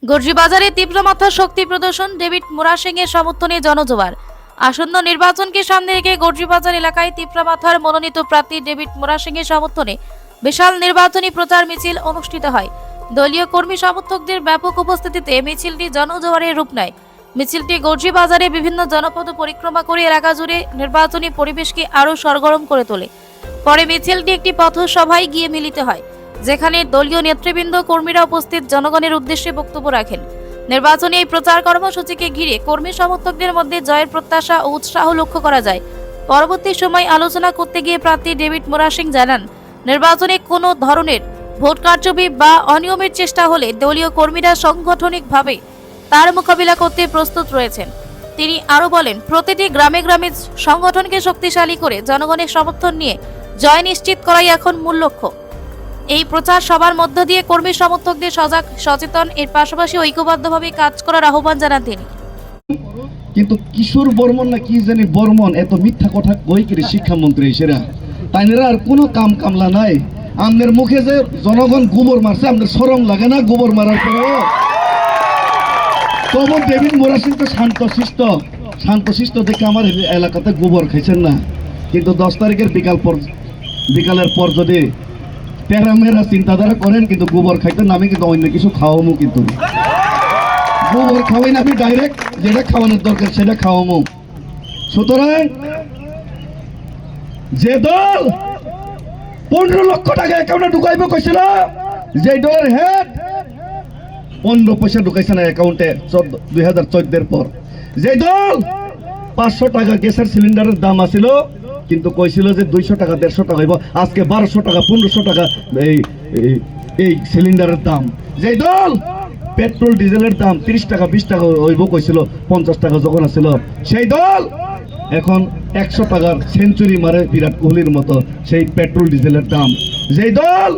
গর্জিবাজারে তীব্র মাত্রার শক্তি প্রদর্শন, ডেভিড মোরাসিং এর সমর্থনে জনজোয়ার। আসন্ন নির্বাচনকে সামনে রেখে গর্জিবাজার এলাকায় তীব্র মাত্রার মনোনীত প্রার্থী ডেভিড মোরাসিং এর সমর্থনে বিশাল নির্বাচনী প্রচার মিছিল অনুষ্ঠিত হয়। দলীয় কর্মী সমর্থকদের ব্যাপক উপস্থিতিতে মিছিলটি জনজোয়ারে রূপ নেয়। মিছিলটি গর্জিবাজারে বিভিন্ন জনপদ পরিক্রমা করে এলাকা জুড়ে নির্বাচনী পরিবেশকে আরও সরগরম করে তোলে। পরে মিছিলটি একটি পথসভায় গিয়ে মিলিত হয়, যেখানে দলীয় নেতৃবৃন্দ কর্মীরা উপস্থিত জনগণের উদ্দেশ্যে বক্তব্য রাখেন। নির্বাচনী এই প্রচার কর্মসূচিকে ঘিরে কর্মী সমর্থকদের মধ্যে জয়ের প্রত্যাশা ও উৎসাহ লক্ষ্য করা যায়। পরবর্তী সময় আলোচনা করতে গিয়ে প্রার্থী ডেভিড মোরাসিং জানান, নির্বাচনে কোনো ধরনের ভোট কারচুপি বা অনিয়মের চেষ্টা হলে দলীয় কর্মীরা সাংগঠনিকভাবে তার মোকাবিলা করতে প্রস্তুত রয়েছেন। তিনি আরও বলেন, প্রতিটি গ্রামে গ্রামে সংগঠনকে শক্তিশালী করে জনগণের সমর্থন নিয়ে জয় নিশ্চিত করাই এখন মূল লক্ষ্য। এই প্রচার সবার মধ্য দিয়ে কর্মী সমর্থকদের সজাগ সচেতন এর পাশাপাশি ঐক্যবদ্ধভাবে কাজ করার আহ্বান জানান তিনি। কিন্তু কিশোর বর্মন না কি জানি বর্মন এত মিথ্যা কথা কই করে শিক্ষামন্ত্রী সেরা তাইনেরা আর কোনো কাম কামলা নাই। আমাদের মুখে যে জনগণ গোবর মারছে, আমাদের শরম লাগে না গোবর মারার পরেও? তবু ডেভিড মোরাসিং তো শান্তশিষ্ট দেখে আমার এলাকাতে গোবর খাইছেন না। কিন্তু 10 তারিখের বিকালের পর যদি প্যারামেরা চিন্তাধারা করেন, কিন্তু গোবর খাইতে নামে কিন্তু অন্য কিছু খাওয়ামো, কিন্তু গোবর খাওয়াই না, আমি ডাইরেক্ট যেটা খাওয়ানোর দরকার সেটা খাওয়ামো। সুতরাং যে দল 15 লক্ষ টাকা অ্যাকাউন্টে ঢুকাইব কইছিল, যে দলের হেড 15 পয়সা ঢুকাইছে না অ্যাকাউন্টে 2014 পর, যে দল 500 টাকা গ্যাসের সিলিন্ডারের দাম আছিল কিন্তু কইছিল যে 200 টাকা 150 টাকা হইব, আজকে 1200 টাকা 1500 টাকা এই সিলিন্ডারের দাম, যে দল পেট্রোল ডিজেলের দাম 30 টাকা 20 টাকা হইব কইছিল 50 টাকা যখন আছিল, সেই দল এখন 100 টাকার সেঞ্চুরি মারে বিরাট কোহলির মতো সেই পেট্রোল ডিজেলের দাম। যেই দল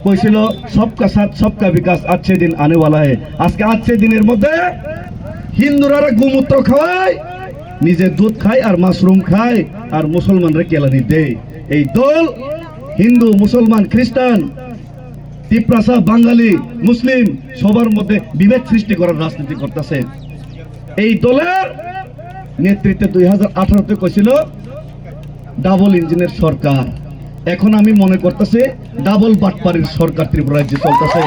কইছিল সবকা সাথ সবকা বিকাশ আজকে দিন আনেওয়ালা হে, আজকে আজকে দিনের মধ্যে হিন্দুরা গোমূত্র খাওয়ায়, নিজে দুধ খায় আর মাশরুম খায় আর মুসলমানরা কেলানি দেয়। এই দল হিন্দু মুসলমান খ্রিস্টান তিপ্রাসা বাঙালি মুসলিম সবার মধ্যে বিভেদ সৃষ্টি করার রাজনীতি করতেছে। এই দলের নেতৃত্বে 2018-তে কইছিল ডাবল ইঞ্জিনের সরকার, এখন আমি মনে করতেছি ডাবল বাটপাড়ির সরকার ত্রিপুরা রাজ্যে চলতেছে।